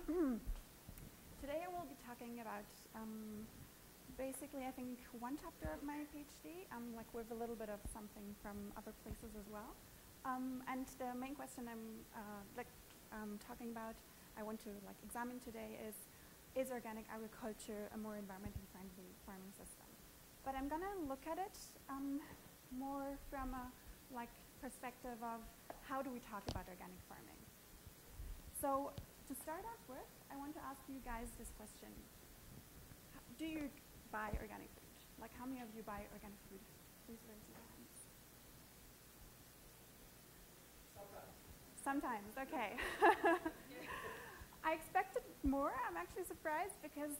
Today I will be talking about basically I think one chapter of my PhD, like with a little bit of something from other places as well. And the main question I'm talking about, I want to examine today is organic agriculture a more environmentally friendly farming system? But I'm gonna look at it more from a perspective of how do we talk about organic farming. So to start off with, I want to ask you guys this question. Do you buy organic food? Like, how many of you buy organic food? Please raise your hands. Sometimes, okay. I expected more. I'm actually surprised because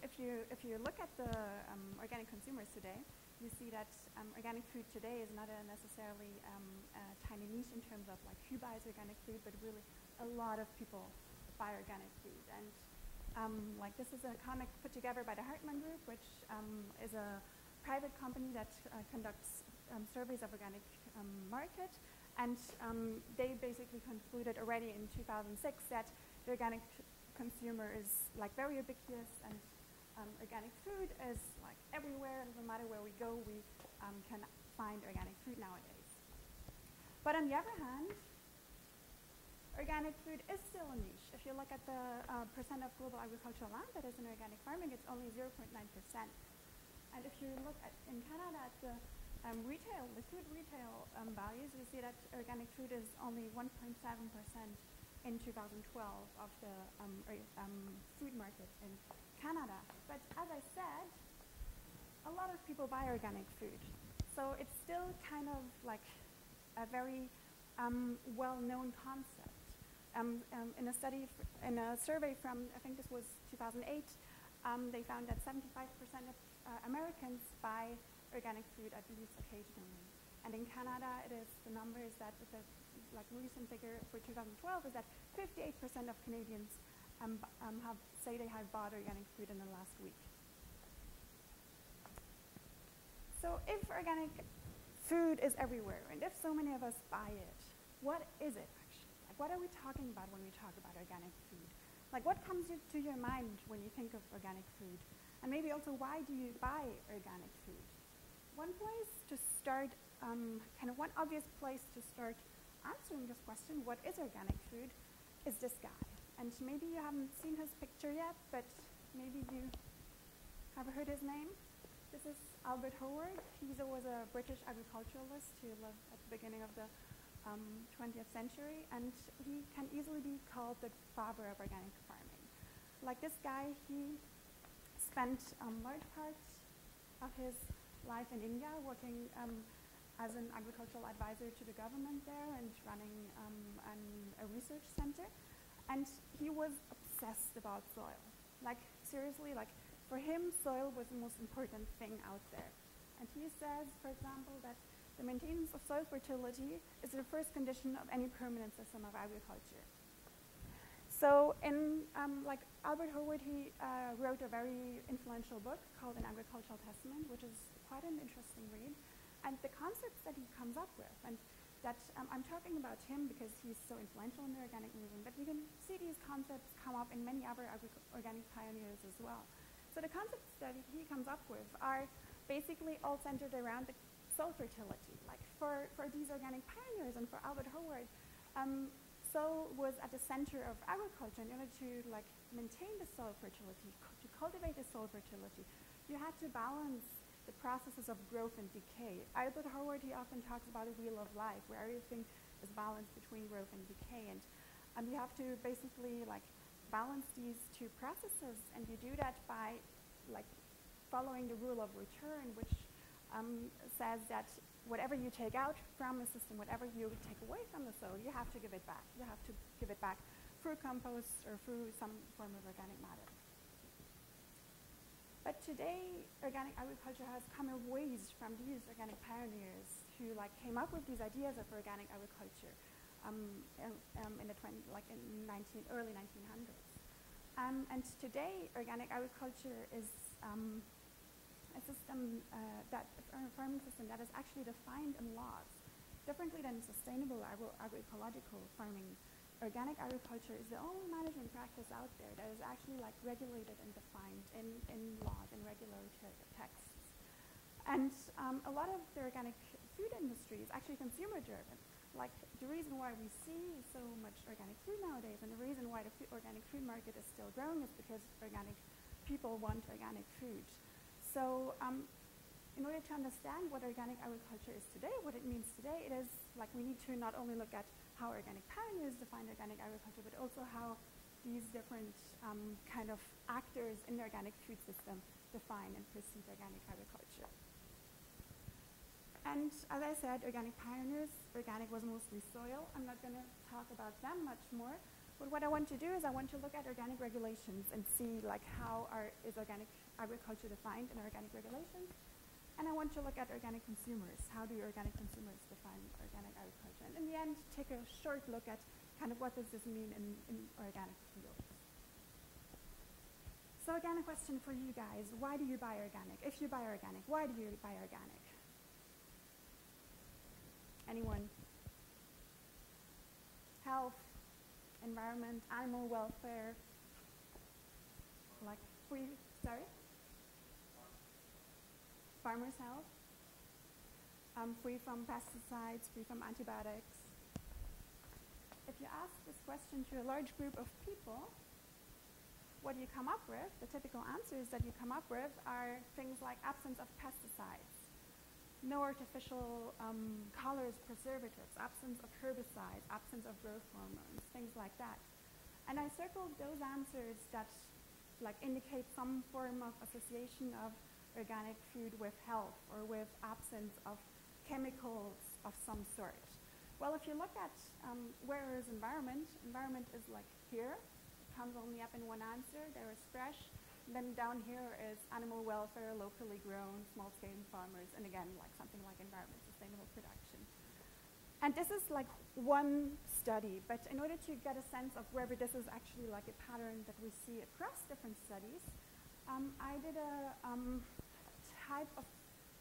if you look at the organic consumers today, you see that organic food today is not necessarily a tiny niche in terms of who buys organic food, but really a lot of people buy organic food. And this is a comic put together by the Hartman Group, which is a private company that conducts surveys of organic market. And they basically concluded already in 2006 that the organic consumer is very ubiquitous, and organic food is everywhere. No matter where we go, we can find organic food nowadays. But on the other hand, organic food is still a niche. If you look at the percent of global agricultural land that is in organic farming, it's only 0.9%. And if you look at in Canada at the food retail values, we see that organic food is only 1.7% in 2012 of the food market in Canada. But as I said, a lot of people buy organic food. So it's still kind of a very well-known concept. In a study, in a survey from, I think this was 2008, they found that 75% of Americans buy organic food at least occasionally. And in Canada, the number is that the recent figure for 2012 is that 58% of Canadians say they have bought organic food in the last week. So if organic food is everywhere, and if so many of us buy it, what is it actually? What are we talking about when we talk about organic food? What comes to your mind when you think of organic food? And maybe also, why do you buy organic food? One place to start, one obvious place to start answering this question, what is organic food, is this guy. And maybe you haven't seen his picture yet, but maybe you have heard his name. This is Albert Howard. He was a British agriculturalist who lived at the beginning of the 20th century, and he can easily be called the father of organic farming. This guy, he spent large parts of his life in India working as an agricultural advisor to the government there and running a research center. And he was obsessed about soil. Seriously, for him, soil was the most important thing out there. And he says, for example, that the maintenance of soil fertility is the first condition of any permanent system of agriculture. So in Albert Howard, he wrote a very influential book called An Agricultural Testament, which is quite an interesting read. And the concepts that he comes up with, and that I'm talking about him because he's so influential in the organic movement, but you can see these concepts come up in many other organic pioneers as well. So the concepts that he comes up with are basically all centered around the soil fertility. For these organic pioneers and for Albert Howard, soil was at the center of agriculture. In order to maintain the soil fertility, to cultivate the soil fertility, you had to balance the processes of growth and decay. Albert Howard, he often talks about a wheel of life, where everything is balanced between growth and decay, and you have to basically balance these two processes, and you do that by following the rule of return, which says that whatever you take out from the system, whatever you take away from the soil, you have to give it back. You have to give it back through compost or through some form of organic matter. But today, organic agriculture has come a ways from these organic pioneers who came up with these ideas of organic agriculture in the early 1900s. And today, organic agriculture is a system, a farming system that is actually defined in laws differently than sustainable agroecological farming organic agriculture is the only management practice out there that is actually like regulated and defined in laws and regulatory texts. And a lot of the organic food industry is actually consumer driven. Like the reason why we see so much organic food nowadays and the reason why the organic food market is still growing is because organic people want organic food. So in order to understand what organic agriculture is today, what it means today, it is like we need to not only look at how organic pioneers define organic agriculture, but also how these different kind of actors in the organic food system define and perceive organic agriculture. And as I said, organic pioneers, organic was mostly soil. I'm not going to talk about them much more. But what I want to do is I want to look at organic regulations and see like how is organic agriculture defined in organic regulations. And I want to look at organic consumers. How do organic consumers define organic agriculture? And in the end, take a short look at kind of what does this mean in organic fields. So again, a question for you guys. Why do you buy organic? If you buy organic, why do you buy organic? Anyone? Health, environment, animal welfare, like free, sorry? Farmers' health, free from pesticides, free from antibiotics. If you ask this question to a large group of people, what do you come up with? The typical answers that you come up with are things like absence of pesticides, no artificial colors, preservatives, absence of herbicides, absence of growth hormones, things like that. And I circled those answers that like indicate some form of association of organic food with health or with absence of chemicals of some sort. Well, if you look at where is environment, environment is like here. It comes only up in one answer. There is fresh. Then down here is animal welfare, locally grown, small-scale farmers, and again, like something like environment, sustainable production. And this is like one study, but in order to get a sense of whether this is actually like a pattern that we see across different studies, I did a type of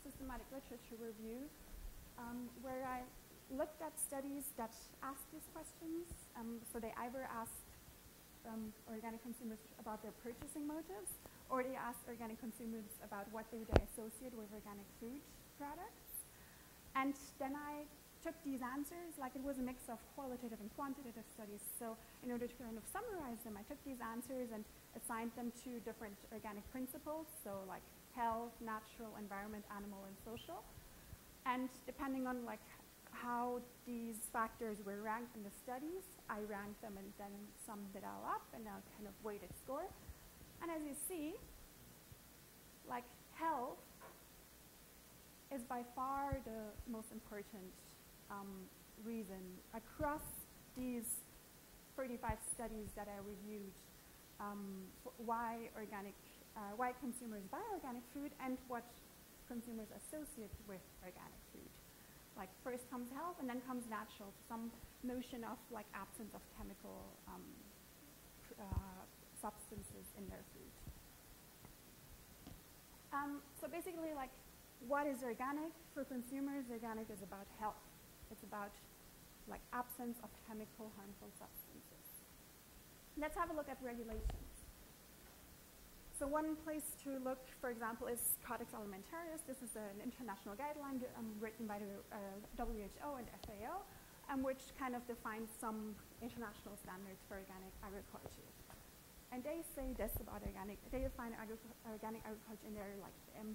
systematic literature review where I looked at studies that asked these questions. So they either asked organic consumers about their purchasing motives, or they asked organic consumers about what do they associate with organic food products. And then I took these answers, like it was a mix of qualitative and quantitative studies. So in order to kind of summarize them, I took these answers and assigned them to different organic principles, so like health, natural, environment, animal, and social. And depending on like how these factors were ranked in the studies, I ranked them and then summed it all up and a kind of weighted score. And as you see, like health is by far the most important reason across these 35 studies that I reviewed why consumers buy organic food and what consumers associate with organic food. Like first comes health and then comes natural, some notion of like absence of chemical substances in their food. So basically like what is organic for consumers? Organic is about health. It's about like absence of chemical harmful substances. Let's have a look at regulations. So one place to look, for example, is Codex Alimentarius. This is an international guideline written by the WHO and FAO, which kind of defines some international standards for organic agriculture. And they say this about organic. They define organic agriculture in their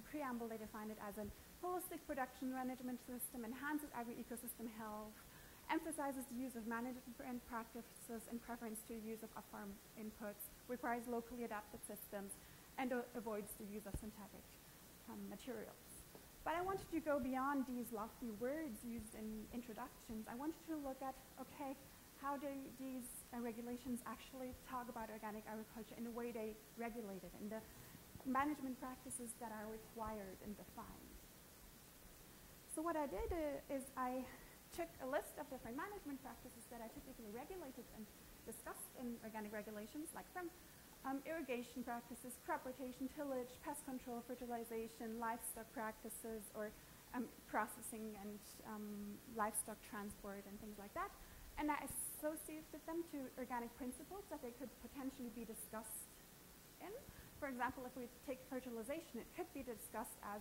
preamble. They define it as a holistic production management system, enhances agri-ecosystem health, emphasizes the use of management practices in preference to the use of farm inputs, requires locally adapted systems, and avoids the use of synthetic materials. But I wanted to go beyond these lofty words used in introductions. I wanted to look at, okay, how do these regulations actually talk about organic agriculture in the way they regulate it, and the management practices that are required and defined. So what I did is I took a list of different management practices that are typically regulated and discussed in organic regulations, like from irrigation practices, crop rotation, tillage, pest control, fertilization, livestock practices, or processing and livestock transport and things like that. And I associated them to organic principles that they could potentially be discussed in. For example, if we take fertilization, it could be discussed as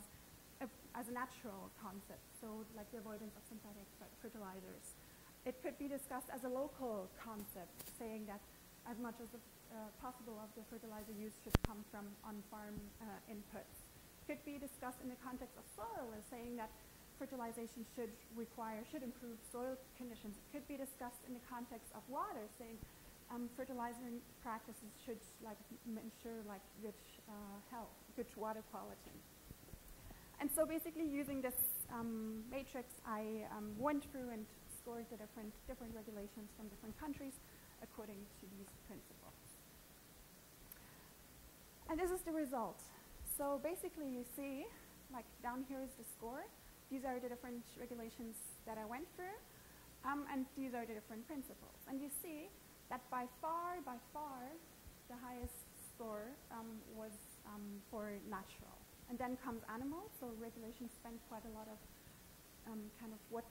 a natural concept, so like the avoidance of synthetic fertilizers. It could be discussed as a local concept, saying that as much as possible of the fertilizer use should come from on-farm inputs. Could be discussed in the context of soil, as saying that fertilization should improve soil conditions. It could be discussed in the context of water, saying fertilizing practices should ensure good health, good water quality. And so basically using this matrix, I went through and scored the different regulations from different countries according to these principles. And this is the result. So basically you see, like down here is the score. These are the different regulations that I went through, and these are the different principles. And you see that by far, the highest score was for natural. And then comes animal, so regulations spend quite a lot of kind of what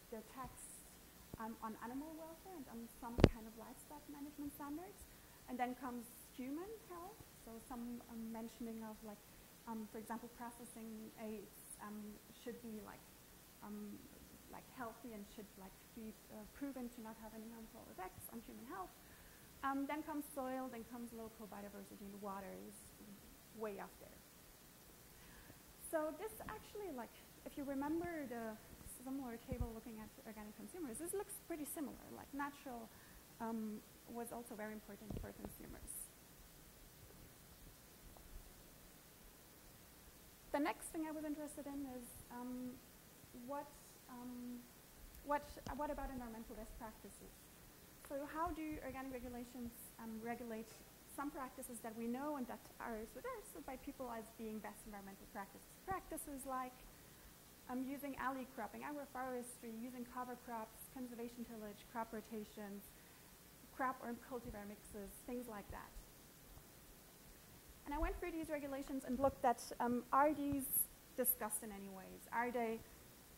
their text on animal welfare and on some kind of livestock management standards. And then comes human health, so some mentioning of for example, processing aids should be healthy and should be proven to not have any harmful effects on human health. Then comes soil, then comes local biodiversity, and water is way up there. So this actually, if you remember the similar table looking at organic consumers, this looks pretty similar. Natural was also very important for consumers. The next thing I was interested in is what about environmental best practices? So how do organic regulations regulate some practices that we know and that are suggested by people as being best environmental practices? Practices like using alley cropping, agroforestry, using cover crops, conservation tillage, crop rotations, crop or cultivar mixes, things like that. And I went through these regulations and looked at, are these discussed in any ways? Are they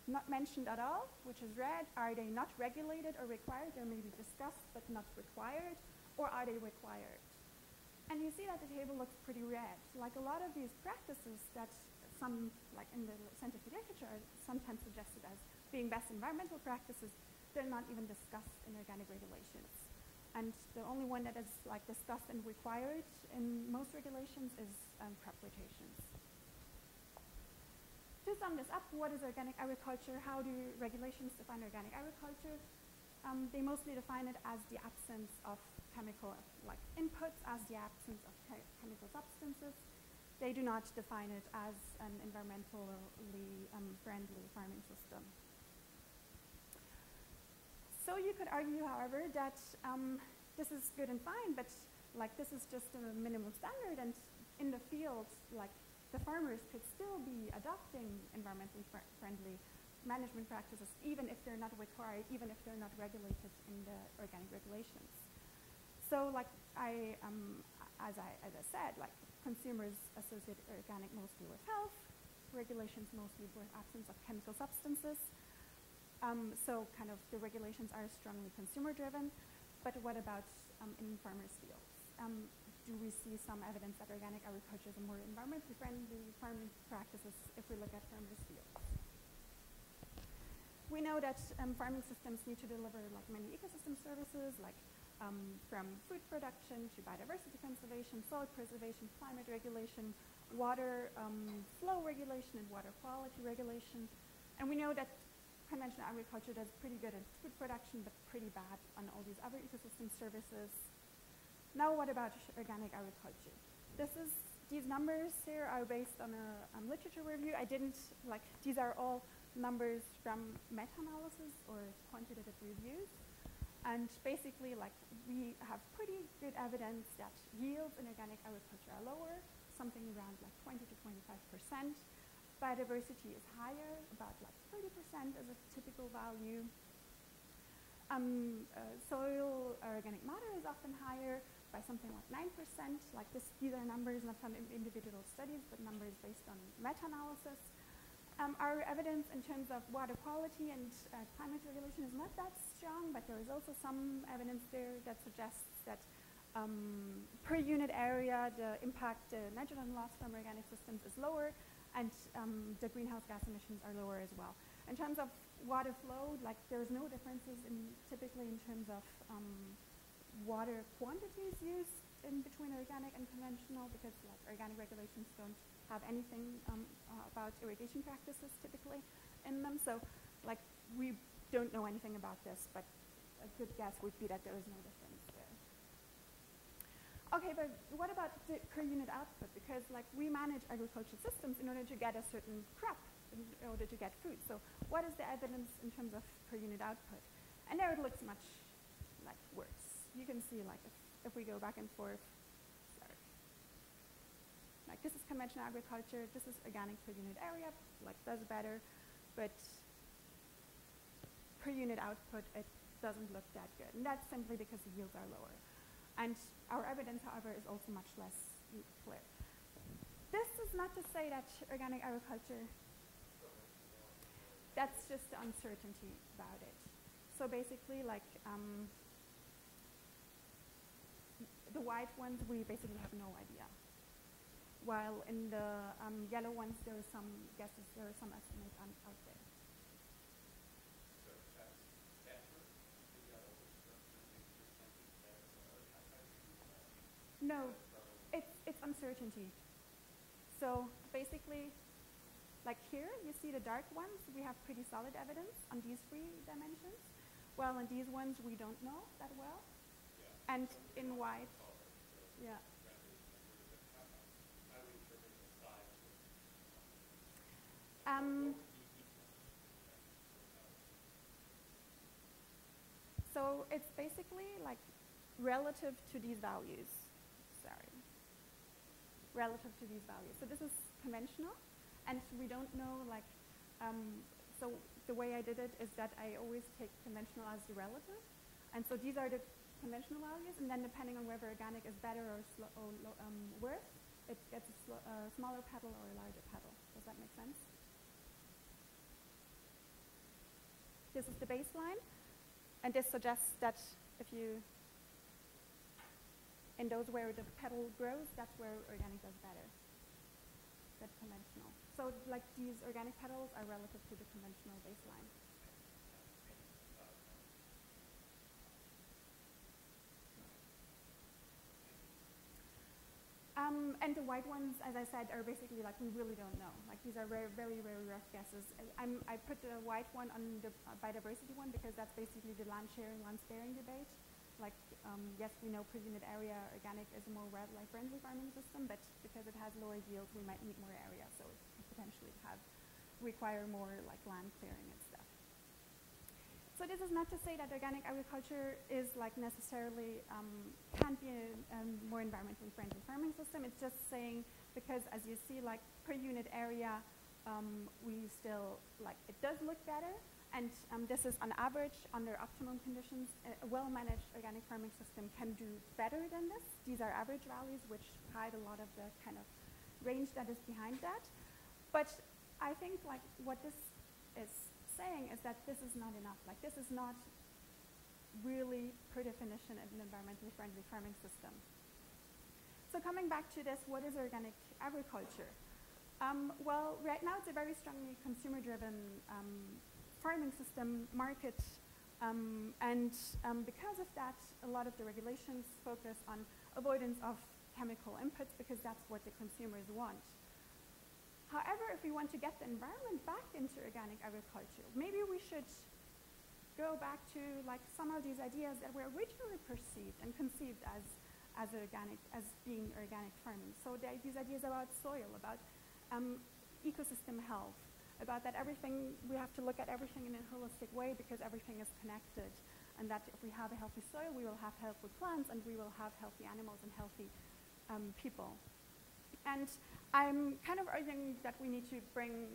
not mentioned at all, which is red? Are they not regulated or required? They may be discussed but not required, or are they required? And you see that the table looks pretty red. Like a lot of these practices that some, in the scientific literature, are sometimes suggested as being best environmental practices, they're not even discussed in organic regulations. And the only one that is discussed and required in most regulations is crop rotations. To sum this up, what is organic agriculture? How do regulations define organic agriculture? They mostly define it as the absence of chemical inputs, as the absence of chemical substances. They do not define it as an environmentally friendly farming system. So you could argue, however, that this is good and fine, but this is just a minimum standard, and in the field, the farmers could still be adopting environmentally friendly management practices, even if they're not required, even if they're not regulated in the organic regulations. So, as I said, consumers associate organic mostly with health, regulations mostly with absence of chemical substances. So kind of the regulations are strongly consumer-driven, but what about in farmers' fields? Do we see some evidence that organic agriculture is a more environmentally friendly farming practices if we look at farmers' fields? We know that farming systems need to deliver many ecosystem services, from food production to biodiversity conservation, soil preservation, climate regulation, water flow regulation, and water quality regulation. And we know that conventional agriculture does pretty good at food production, but pretty bad on all these other ecosystem services. Now what about organic agriculture? These numbers here are based on a literature review. I didn't, these are all numbers from meta-analysis or quantitative reviews. And basically, we have pretty good evidence that yields in organic agriculture are lower, something around 20 to 25%. Biodiversity is higher, about 30% as a typical value. Soil organic matter is often higher by something like 9%. These are numbers not from individual studies, but numbers based on meta-analysis. Our evidence in terms of water quality and climate regulation is not that strong, but there is also some evidence there that suggests that per unit area, the impact, the nitrogen loss from organic systems is lower, and the greenhouse gas emissions are lower as well. In terms of water flow, like there's no differences typically in terms of water quantities used in between organic and conventional, because like organic regulations don't have anything about irrigation practices typically in them. So like we don't know anything about this, but a good guess would be that there is no difference there. Okay, but what about the per unit output? Because like we manage agricultural systems in order to get a certain crop, in order to get food. So what is the evidence in terms of per unit output? And there it looks much like worse. You can see like if we go back and forth, sorry. Like this is conventional agriculture, this is organic per unit area, like does better, but per unit output, it doesn't look that good. And that's simply because the yields are lower. And our evidence, however, is also much less clear. This is not to say that organic agriculture, that's just the uncertainty about it. So basically, like the white ones, we basically have no idea. While in the yellow ones, there are some guesses, there are some estimates out there. So that's effort? No, it's uncertainty. So basically, like here, you see the dark ones, we have pretty solid evidence on these 3 dimensions. While on these ones, we don't know that well. Yeah. And in white, yeah. So it's basically like relative to these values. Sorry. Relative to these values. So this is conventional, and we don't know like, so the way I did it is that I always take conventional as the relative. And so these are the conventional values, and then depending on whether organic is better or worse, it gets a smaller petal or a larger petal. Does that make sense? This is the baseline, and this suggests that if you, in those where the petal grows, that's where organic does better. That's conventional. So like these organic petals are relative to the conventional baseline. And the white ones, as I said, are basically like we really don't know. Like these are very, very, very rough guesses. I put the white one on the biodiversity one because that's basically the land sharing, land sparing debate. Like, yes, we know per unit area organic is a more wildlife-friendly farming system, but because it has lower yields, we might need more area, so it could potentially require more like land clearing and stuff. So this is not to say that organic agriculture is like necessarily can't be a more environmentally friendly farming system. It's just saying because as you see like per unit area, we still like it does look better, and this is on average under optimum conditions. A well-managed organic farming system can do better than this. These are average values which hide a lot of the kind of range that is behind that. But I think like what this is saying is that this is not enough. Like this is not really, per definition, an environmentally friendly farming system. So coming back to this, what is organic agriculture? Well, right now it's a very strongly consumer-driven farming system market, and because of that, a lot of the regulations focus on avoidance of chemical inputs because that's what the consumers want. However, if we want to get the environment back into organic agriculture, maybe we should go back to like some of these ideas that were originally perceived and conceived as being organic farming. So these ideas about soil, about ecosystem health, about that everything, we have to look at everything in a holistic way because everything is connected, and that if we have a healthy soil, we will have healthy plants, and we will have healthy animals and healthy people. And I'm kind of arguing that we need to bring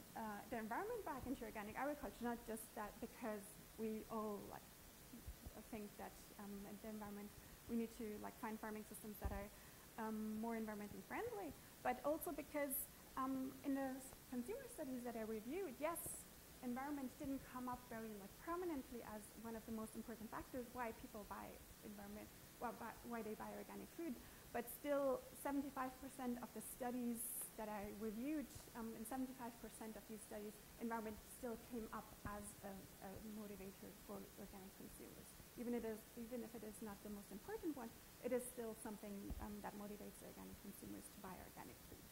the environment back into organic agriculture, not just that because we all like think that the environment, we need to like find farming systems that are more environmentally friendly, but also because in the consumer studies that I reviewed, yes, environment didn't come up very prominently as one of the most important factors why people buy why they buy organic food. But still, 75% of the studies that I reviewed, in 75% of these studies, environment still came up as a motivator for organic consumers. Even if it is not the most important one, it is still something that motivates organic consumers to buy organic food.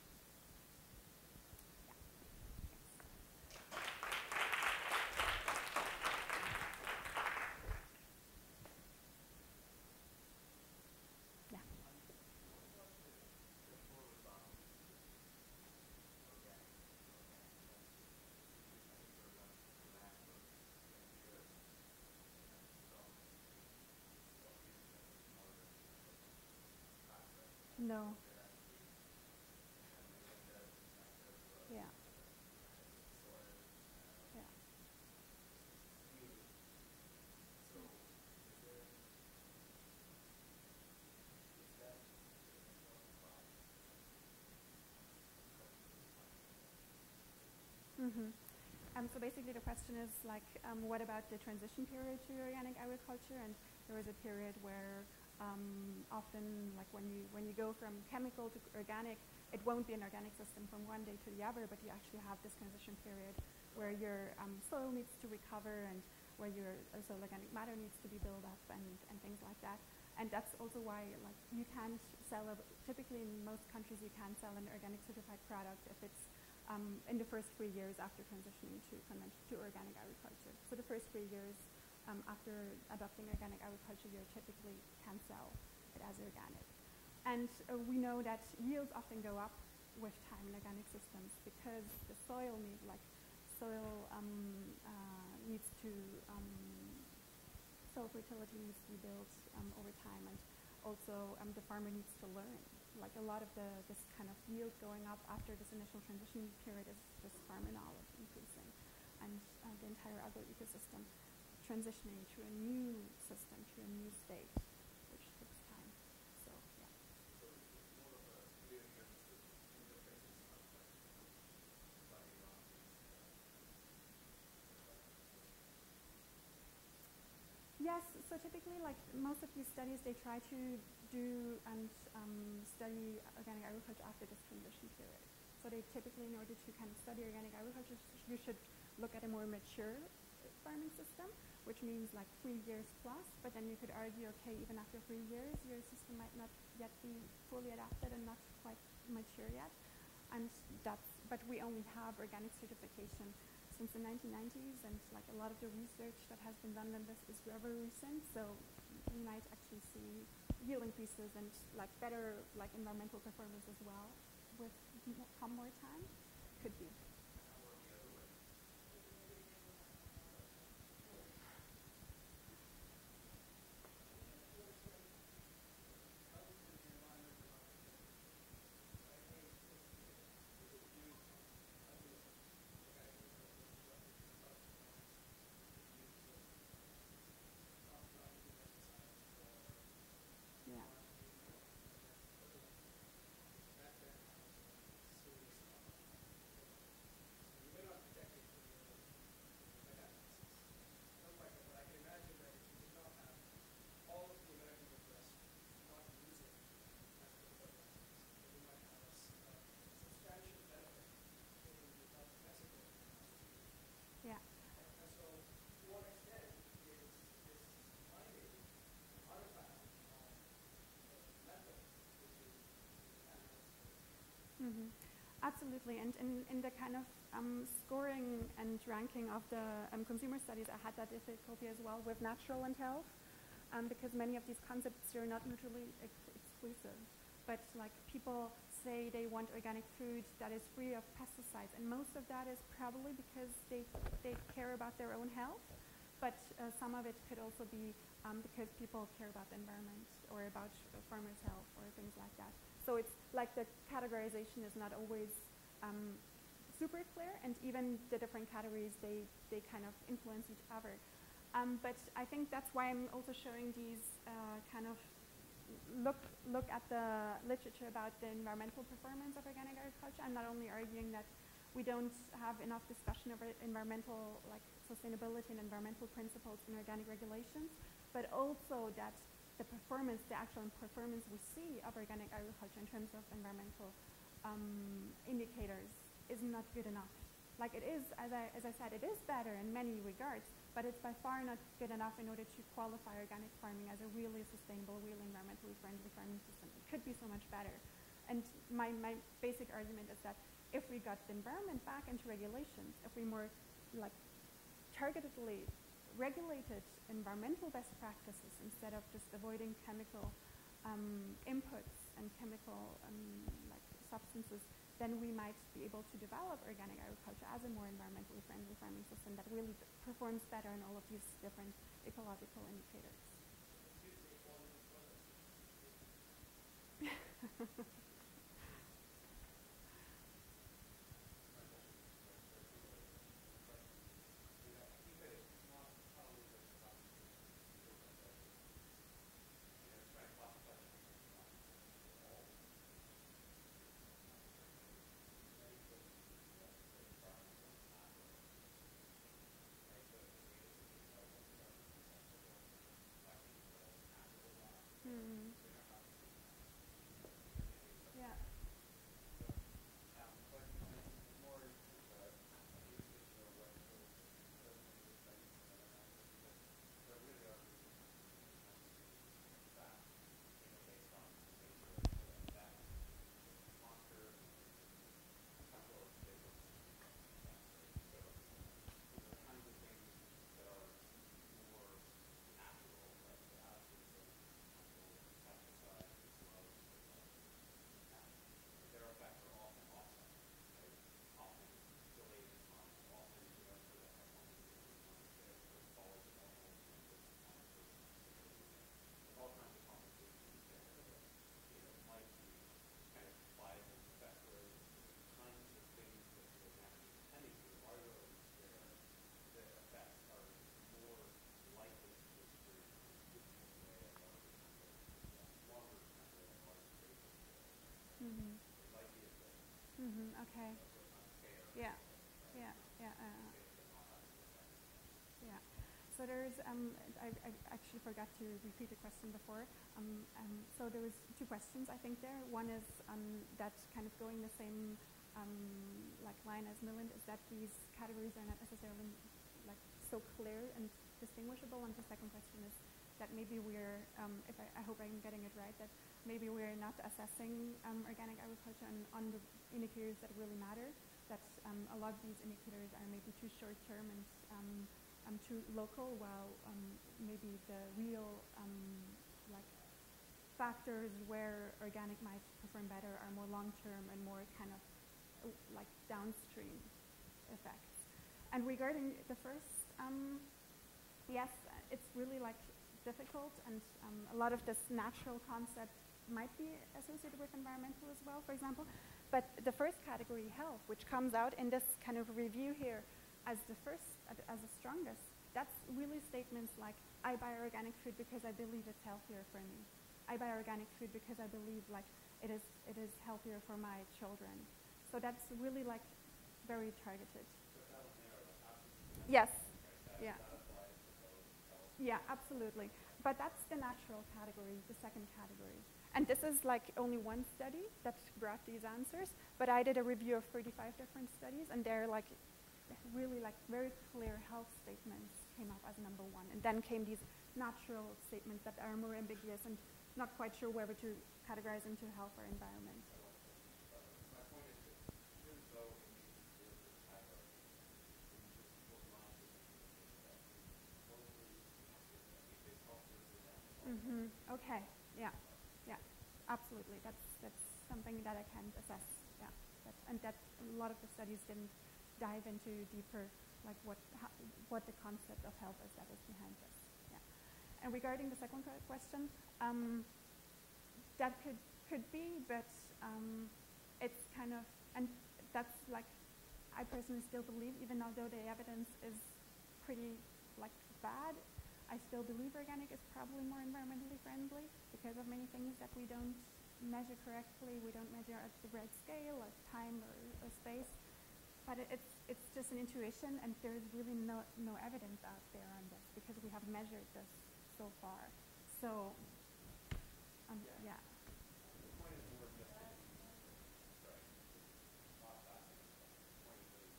No. Yeah. Yeah. Mm-hmm. So basically the question is what about the transition period to organic agriculture? And there is a period where often when you go from chemical to organic, it won't be an organic system from one day to the other, but you actually have this transition period where your soil needs to recover and where your organic matter needs to be built up and things like that. And that's also why you can't sell, typically in most countries you can sell an organic certified product if it's in the first 3 years after transitioning to organic agriculture. So the first 3 years after adopting organic agriculture, you typically can sell it as organic. And we know that yields often go up with time in organic systems because the soil needs soil fertility needs to be built over time, and also the farmer needs to learn. A lot of this kind of yield going up after this initial transition period is just farmer knowledge increasing, and the entire agro ecosystem transitioning to a new system, to a new state, which takes time. So yeah. So it's more of a really understood interfaces of body around Yes, so typically most of these studies, they try to do and study organic agriculture after this transition period. So they typically, in order to kind of study organic agriculture, you should look at a more mature farming system, which means 3 years plus, but then you could argue, okay, even after 3 years, your system might not yet be fully adapted and not quite mature yet. And but we only have organic certification since the 1990s, and a lot of the research that has been done on this is very recent, so we might actually see yield increases and better environmental performance as well with more time. Could be. Mm-hmm. Absolutely, and in the kind of scoring and ranking of the consumer studies, I had that difficulty as well with natural and health, because many of these concepts are not mutually exclusive. But people say they want organic food that is free of pesticides, and most of that is probably because they care about their own health. But some of it could also be because people care about the environment or about farmers' health or things like that. So it's the categorization is not always super clear, and even the different categories, they kind of influence each other. But I think that's why I'm also showing these kind of look at the literature about the environmental performance of organic agriculture. I'm not only arguing that we don't have enough discussion over environmental, like sustainability and environmental principles in organic regulations, but also that the performance, the actual performance we see of organic agriculture in terms of environmental indicators is not good enough. Like it is, as I said, it is better in many regards, but it's by far not good enough in order to qualify organic farming as a really sustainable, really environmentally friendly farming system. It could be so much better. And my basic argument is that if we got the environment back into regulations, if we more like targetedly regulated environmental best practices instead of just avoiding chemical inputs and chemical like substances, then we might be able to develop organic agriculture as a more environmentally friendly farming system that really performs better in all of these different ecological indicators. Yeah. Okay. Yeah. Yeah. Yeah. Yeah. So there's, I actually forgot to repeat the question before. So there was two questions, I think, there. One is that kind of going the same like line as Milland, is that these categories are not necessarily like so clear and distinguishable. And the second question is that maybe we're, if I hope I'm getting it right, that maybe we're not assessing organic agriculture on the indicators that really matter, that a lot of these indicators are maybe too short-term and too local, while maybe the real like factors where organic might perform better are more long-term and more kind of like downstream effects. And regarding the first, yes, it's really like difficult, and a lot of this natural concept might be associated with environmental as well, for example. But the first category, health, which comes out in this kind of review here as the first, as the strongest, that's really statements like, I buy organic food because I believe it's healthier for me. I buy organic food because I believe like it is healthier for my children. So that's really like very targeted. Yes. Yeah. Yeah, absolutely. But that's the natural category, the second category. And this is like only one study that brought these answers, but I did a review of 35 different studies, and they're like really like very clear health statements came up as number one. And then came these natural statements that are more ambiguous and not quite sure whether to categorize into health or environment. My point is that even though it may be clear to the hierarchy, when you just look around the that totally if it's healthier for them. Okay. Yeah. Yeah. Absolutely. That's something that I can't assess. Yeah. And that a lot of the studies didn't dive into deeper, like what the concept of health is that is behind this. Yeah. And regarding the second question, that could be, but it's kind of, and that's like, I personally still believe, even although the evidence is pretty like bad, I still believe organic is probably more environmentally friendly because of many things that we don't measure correctly. We don't measure at the right scale, or time, or space. but it's just an intuition, and there's really no evidence out there on this because we have measured this so far. So, yeah. The point is more just that, sorry, not that thing. The point is really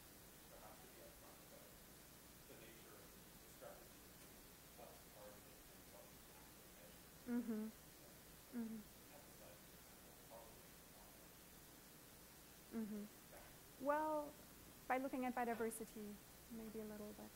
there has to be upfront the nature of the discrepancy between what's targeted and what we can actually measure. Mm-hmm. So, Mm-hmm. pesticides, for example, probably not much. Mm-hmm. Well, by looking at biodiversity, maybe a little bit.